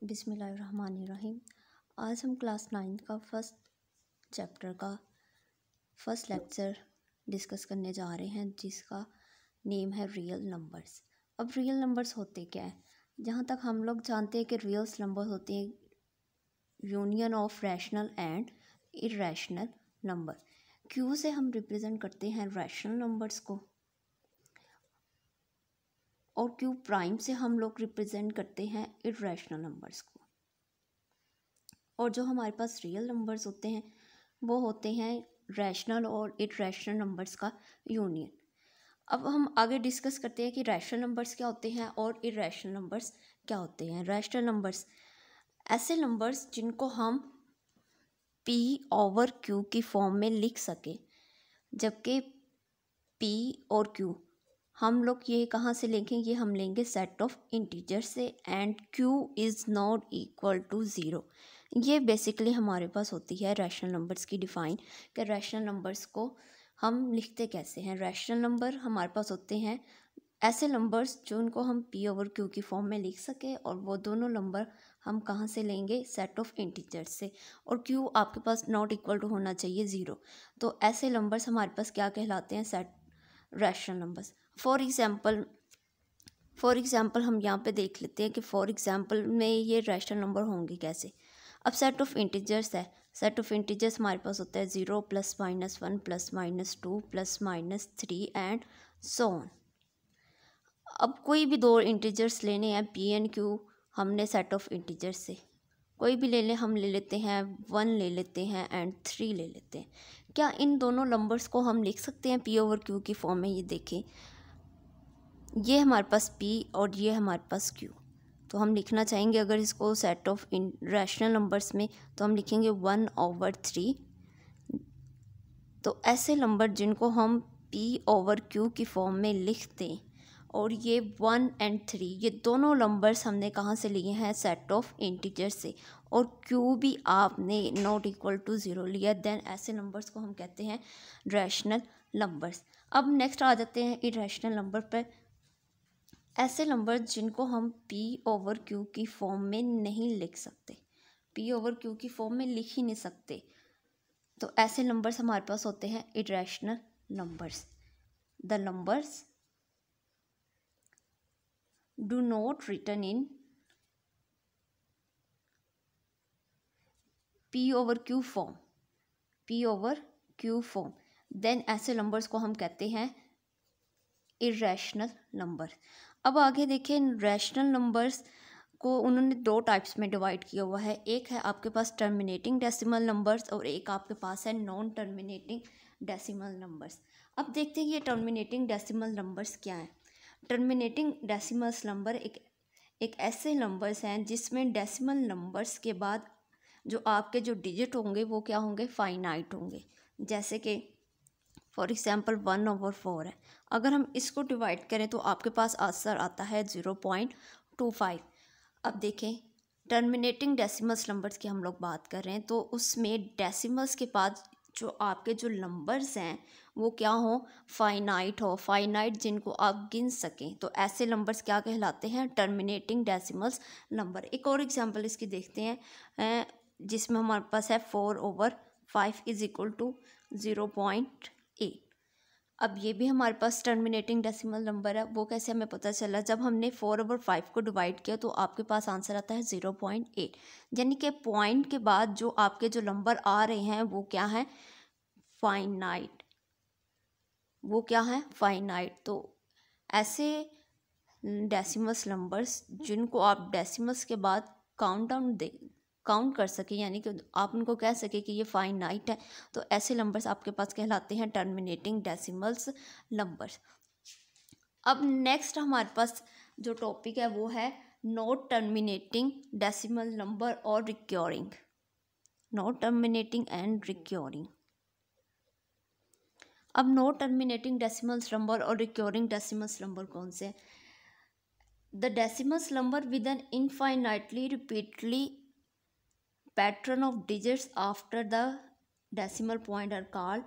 बिस्मिल्लाहिर्रहमानिर्रहीम। आज हम क्लास 9 का फर्स्ट चैप्टर का फर्स्ट लेक्चर डिस्कस करने जा रहे हैं, जिसका नेम है रियल नंबर्स। अब रियल नंबर्स होते क्या है? जहाँ तक हम लोग जानते हैं कि रियल नंबर्स होते हैं union of rational and irrational number. Q से हम रिप्रेजेंट करते हैं रैशनल नंबर्स को और क्यू प्राइम से हम लोग रिप्रेजेंट करते हैं इरेशनल नंबर्स को। और जो हमारे पास रियल नंबर्स होते हैं वो होते हैं रैशनल और इरेशनल नंबर्स का यूनियन। अब हम आगे डिस्कस करते हैं कि रैशनल नंबर्स क्या होते हैं और इरेशनल नंबर्स क्या होते हैं। रैशनल नंबर्स ऐसे नंबर्स जिनको हम पी ओवर क्यू की फॉर्म में लिख सके, जबकि पी और क्यू हम लोग ये कहाँ से लेंगे? ये हम लेंगे सेट ऑफ इंटीजर से, and q is not equal to zero. ये बेसिकली हमारे पास होती है रैशनल नंबर्स की डिफ़ाइन कि रैशनल नंबर्स को हम लिखते कैसे हैं। रैशनल नंबर हमारे पास होते हैं ऐसे नंबर्स जो उनको हम पी ओवर क्यू की फॉर्म में लिख सके, और वो दोनों नंबर हम कहाँ से लेंगे? सेट ऑफ इंटीजर्स से। और क्यू आपके पास नॉट इक्वल टू होना चाहिए ज़ीरो। तो ऐसे नंबर्स हमारे पास क्या कहलाते हैं? Set rational numbers. For example हम यहाँ पे देख लेते हैं कि फॉर एग्ज़ाम्पल में ये रैशनल नंबर होंगे कैसे। अब सेट ऑफ इंटीजर्स है। सेट ऑफ इंटीजर्स हमारे पास होता है 0 +-1 +-2 +-3 एंड सो ऑन। अब कोई भी दो इंटीजर्स लेने हैं, पी एंड क्यू, हमने सेट ऑफ इंटीजर्स से कोई भी ले लें, हम ले लेते हैं 1 ले लेते हैं एंड 3 ले लेते हैं। क्या इन दोनों नंबर्स को हम लिख सकते हैं पी ओवर क्यू की फॉर्म में? ये देखें, ये हमारे पास पी और ये हमारे पास क्यू। तो हम लिखना चाहेंगे अगर इसको सेट ऑफ रैशनल नंबर्स में, तो हम लिखेंगे 1/3। तो ऐसे नंबर जिनको हम पी ओवर क्यू की फॉर्म में लिख दें, और ये 1 एंड 3 ये दोनों नंबर्स हमने कहाँ से लिए हैं? सेट ऑफ इंटीजर से। और क्यू भी आपने नॉट इक्वल टू ज़ीरो लिया, देन ऐसे नंबर्स को हम कहते हैं रैशनल नंबर्स। अब नेक्स्ट आ जाते हैं इरेशनल नंबर पर। ऐसे नंबर्स जिनको हम पी ओवर क्यू की फॉर्म में नहीं लिख सकते, पी ओवर क्यू की फॉर्म में लिख ही नहीं सकते, तो ऐसे नंबर्स हमारे पास होते हैं irrational numbers. The numbers do not written in p over q form, p over q form, then ऐसे नंबर्स को हम कहते हैं इरेशनल नंबर। अब आगे देखें, रैशनल नंबर्स को उन्होंने दो टाइप्स में डिवाइड किया हुआ है। एक है आपके पास टर्मिनेटिंग डेसिमल नंबर्स और एक आपके पास है नॉन टर्मिनेटिंग डेसिमल नंबर्स। अब देखते हैं ये टर्मिनेटिंग डेसिमल नंबर्स क्या हैं। टर्मिनेटिंग डेसिमल्स नंबर एक ऐसे नंबर्स हैं जिसमें डेसिमल नंबर्स के बाद जो आपके जो डिजिट होंगे वो क्या होंगे? फाइनाइट होंगे। जैसे कि फॉर एग्ज़ाम्पल 1/4 है, अगर हम इसको डिवाइड करें तो आपके पास आंसर आता है 0.25। अब देखें, टर्मिनेटिंग डेसिमल्स नंबर्स की हम लोग बात कर रहे हैं, तो उसमें डेसिमल्स के बाद जो आपके जो नंबर्स हैं वो क्या हो? फाइनाइट हो, फाइनाइट जिनको आप गिन सकें। तो ऐसे नंबर्स क्या कहलाते हैं? Terminating decimals number. एक और एग्जांपल इसकी देखते हैं, जिसमें हमारे पास है 4/5 = 0.8। अब ये भी हमारे पास टर्मिनेटिंग डेसिमल नंबर है। वो कैसे हमें पता चला? जब हमने 4/5 को डिवाइड किया तो आपके पास आंसर आता है 0.8। यानी कि पॉइंट के बाद जो आपके जो नंबर आ रहे हैं वो क्या है? फाइनाइट। वो क्या है? फाइनाइट। तो ऐसे डेसिमल्स नंबर्स जिनको आप डेसिमल्स के बाद काउंट कर सके, यानी कि आप उनको कह सके कि ये फाइनाइट है, तो ऐसे नंबर्स आपके पास कहलाते हैं टर्मिनेटिंग डेसिमल्स नंबर्स। अब नेक्स्ट हमारे पास जो टॉपिक है वो है नॉट टर्मिनेटिंग डेसिमल नंबर और recurring. Not terminating and recurring. अब नॉट टर्मिनेटिंग डेसिमल्स नंबर और रिक्योरिंग डेसिमल्स नंबर कौन से हैं? The decimals number with an infinitely repeatedly pattern of digits after the decimal point are called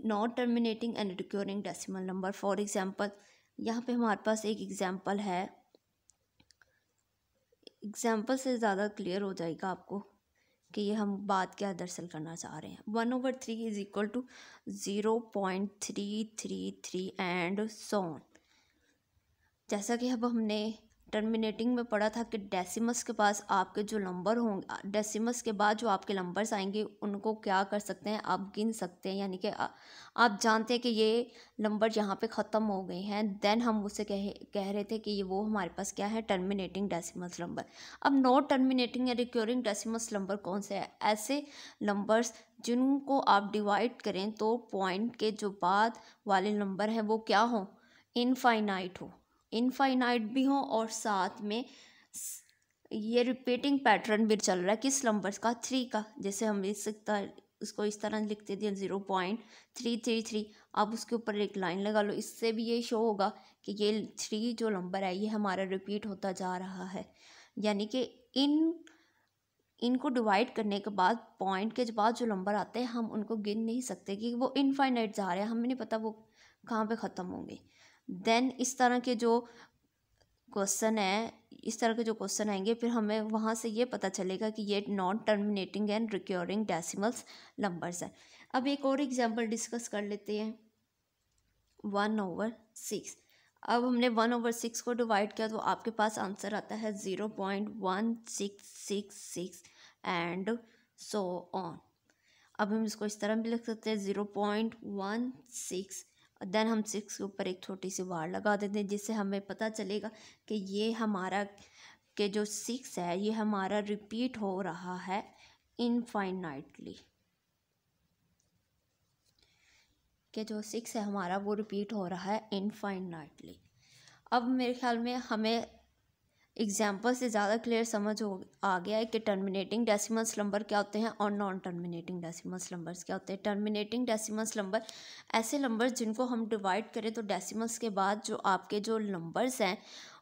non terminating and recurring decimal number. For example, यहाँ पे हमारे पास एक example है एग्जाम्पल से ज़्यादा क्लियर हो जाएगा आपको कि ये हम बात क्या दरअसल करना चाह रहे हैं। 1/3 is equal to 0.333 and so on. जैसा कि अब हमने टर्मिनेटिंग में पढ़ा था कि डेसिमल्स के पास आपके जो नंबर होंगे, डेसिमल्स के बाद जो आपके नंबर्स आएंगे उनको क्या कर सकते हैं, आप गिन सकते हैं। यानी कि आप जानते हैं कि ये नंबर यहाँ पे ख़त्म हो गए हैं, देन हम उससे कह रहे थे कि ये वो हमारे पास क्या है, टर्मिनेटिंग डेसिमल्स नंबर। अब नॉट टर्मिनेटिंग या रिक्योरिंग डेसिमल्स नंबर कौन से हैं? ऐसे नंबर्स जिनको आप डिवाइड करें तो पॉइंट के जो बाद वाले नंबर हैं वो क्या हों, इनफाइनाइट हो, इनफाइनाइट भी हो, और साथ में ये रिपीटिंग पैटर्न भी चल रहा है किस नंबर्स का, 3 का। जैसे हम उसको इस तरह लिखते थे 0.333, आप उसके ऊपर एक लाइन लगा लो, इससे भी ये शो होगा कि ये 3 जो नंबर है ये हमारा रिपीट होता जा रहा है। यानी कि इनको डिवाइड करने के बाद पॉइंट के बाद जो नंबर आते हैं हम उनको गिन नहीं सकते कि वो इनफाइनाइट जा रहे हैं, हमें नहीं पता वो कहाँ पे ख़त्म होंगे। देन इस तरह के जो क्वेश्चन आएंगे फिर हमें वहाँ से ये पता चलेगा कि ये non terminating and recurring decimals numbers हैं। अब एक और एग्जांपल डिस्कस कर लेते हैं, 1/6। अब हमने 1/6 को डिवाइड किया तो आपके पास आंसर आता है 0.1666 एंड सो ऑन। अब हम इसको इस तरह भी लिख सकते हैं 0.16, देन हम 6 के ऊपर एक छोटी सी बार लगा देते हैं जिससे हमें पता चलेगा कि ये हमारा के जो 6 है ये हमारा रिपीट हो रहा है इनफाइनाइटली, कि जो 6 है हमारा वो रिपीट हो रहा है इनफाइनाइटली। अब मेरे ख्याल में हमें एग्जाम्पल से ज़्यादा क्लियर समझ आ गया है कि टर्मिनेटिंग डेसिमल्स नंबर क्या होते हैं और नॉन टर्मिनेटिंग डेसिमल्स नंबर्स क्या होते हैं। टर्मिनेटिंग डेसिमल्स नंबर ऐसे नंबर्स जिनको हम डिवाइड करें तो डेसिमल्स के बाद जो आपके जो नंबर्स हैं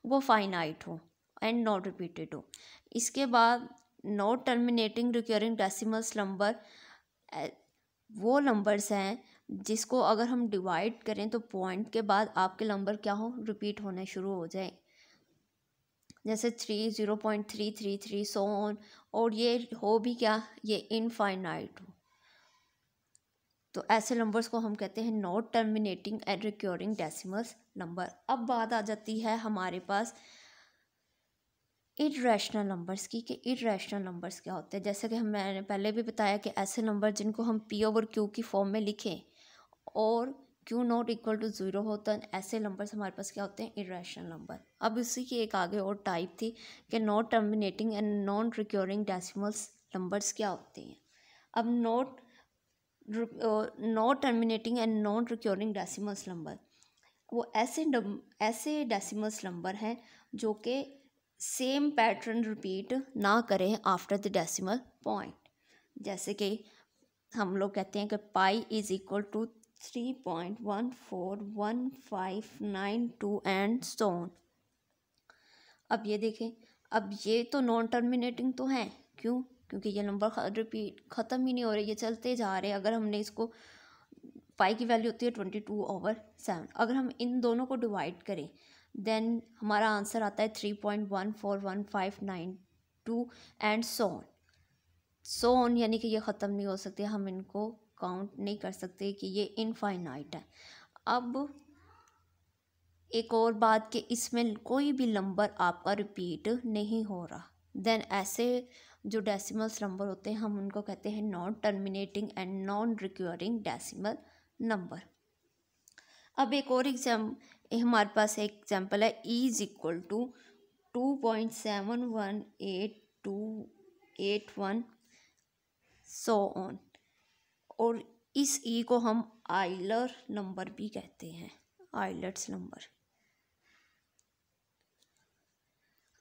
वो फाइनाइट हो एंड नॉट रिपीटेड हो। इसके बाद not terminating recurring decimals number वो नंबर्स हैं जिसको अगर हम डिवाइड करें तो पॉइंट के बाद आपके नंबर क्या हो, रिपीट होने शुरू हो जाए, जैसे 3, 0.333 सो ऑन, और ये हो भी क्या, ये इनफाइनाइट हो। तो ऐसे नंबर्स को हम कहते हैं not terminating and recurring decimals number. अब बात आ जाती है हमारे पास इर्रेशनल नंबर्स की, कि इर्रेशनल नंबर्स क्या होते हैं। जैसे कि मैंने पहले भी बताया कि ऐसे नंबर जिनको हम P/Q की फॉर्म में लिखें और Q नॉट इक्वल टू 0 होता है, ऐसे नंबर्स हमारे पास क्या होते हैं, इर्रेशनल नंबर। अब इसी की एक आगे और टाइप थी कि not terminating and non recurring decimals numbers क्या होते हैं। अब not terminating and non recurring decimals number वो ऐसे डेसिमल्स नंबर हैं जो कि सेम पैटर्न रिपीट ना करें आफ्टर द डेसिमल पॉइंट। जैसे कि हम लोग कहते हैं कि pi is equal to 3.141592 and so on. अब ये देखें, अब ये तो नॉन टर्मिनेटिंग तो हैं, क्यों, क्योंकि ये नंबर रिपीट ख़त्म ही नहीं हो रहे, ये चलते जा रहे हैं। अगर हमने इसको पाई की वैल्यू होती है 22/7, अगर हम इन दोनों को डिवाइड करें देन हमारा आंसर आता है 3.141592 एंड सो ऑन। यानी कि ये ख़त्म नहीं हो सकते, हम इनको काउंट नहीं कर सकते कि ये इनफाइनाइट है। अब एक और बात कि इसमें कोई भी नंबर आपका रिपीट नहीं हो रहा, देन ऐसे जो डेसिमल्स नंबर होते हैं हम उनको कहते हैं non terminating and non recurring decimal number. अब एक और हमारे पास एक एग्जाम्पल है, e is equal to 2.718281 so on, और इस ई को हम आइलर नंबर भी कहते हैं, आइलर्स नंबर।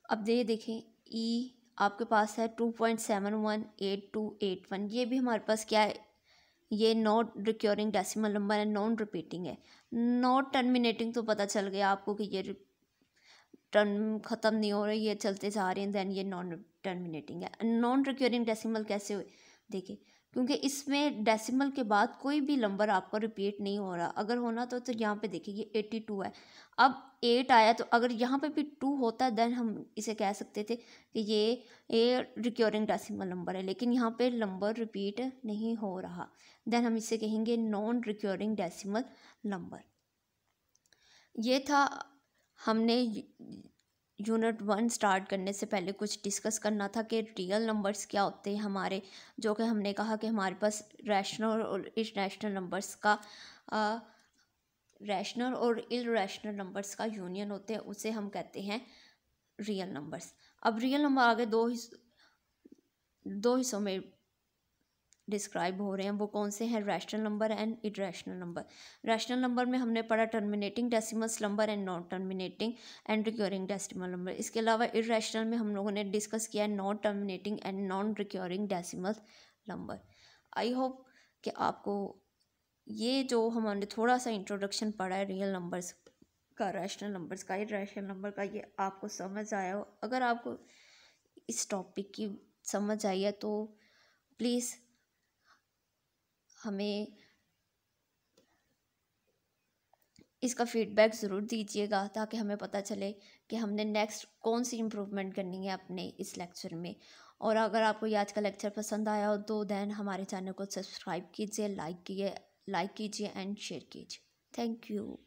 अब ये देखें, ई आपके पास है 2.718281, ये भी हमारे पास क्या है, ये नॉट रिक्योरिंग डेसिमल नंबर है, नॉन रिपीटिंग है। नॉट टर्मिनेटिंग तो पता चल गया आपको कि ये टर्म ख़त्म नहीं हो रही, ये चलते जा रहे हैं, देन ये नॉन टर्मिनेटिंग है। नॉन रिक्योरिंग डेसिमल कैसे हुए, देखिए क्योंकि इसमें डेसिमल के बाद कोई भी नंबर आपको रिपीट नहीं हो रहा। अगर होना तो यहाँ पे देखिए ये 82 है, अब 8 आया, तो अगर यहाँ पे भी 2 होता देन हम इसे कह सकते थे कि ये रिक्योरिंग डेसिमल नंबर है, लेकिन यहाँ पे नंबर रिपीट नहीं हो रहा, देन हम इसे कहेंगे नॉन रिक्योरिंग डेसिमल नंबर। ये था, हमने यूनिट 1 स्टार्ट करने से पहले कुछ डिस्कस करना था कि रियल नंबर्स क्या होते हैं हमारे, जो कि हमने कहा कि हमारे पास रैशनल और इरेशनल नंबर्स का रैशनल और इरेशनल नंबर्स का यूनियन होते हैं, उसे हम कहते हैं रियल नंबर्स। अब रियल नंबर आगे दो हिस्सों में डिस्क्राइब हो रहे हैं, वो कौन से हैं, rational number and irrational number. Rational number में हमने पढ़ा terminating decimals number and non terminating and recurring decimal number. इसके अलावा इरेशनल में हम लोगों ने डिस्कस किया है non terminating and non recurring decimal number. I hope कि आपको ये जो हमने थोड़ा सा इंट्रोडक्शन पढ़ा है रियल नंबर्स का, रैशनल नंबर्स का, इरेशनल नंबर का, ये आपको समझ आया हो। अगर आपको इस टॉपिक की समझ आई है तो प्लीज़ हमें इसका फीडबैक ज़रूर दीजिएगा, ताकि हमें पता चले कि हमने नेक्स्ट कौन सी इम्प्रूवमेंट करनी है अपने इस लेक्चर में। और अगर आपको ये आज का लेक्चर पसंद आया हो तो देन हमारे चैनल को सब्सक्राइब कीजिए, लाइक कीजिए एंड शेयर कीजिए। Thank you.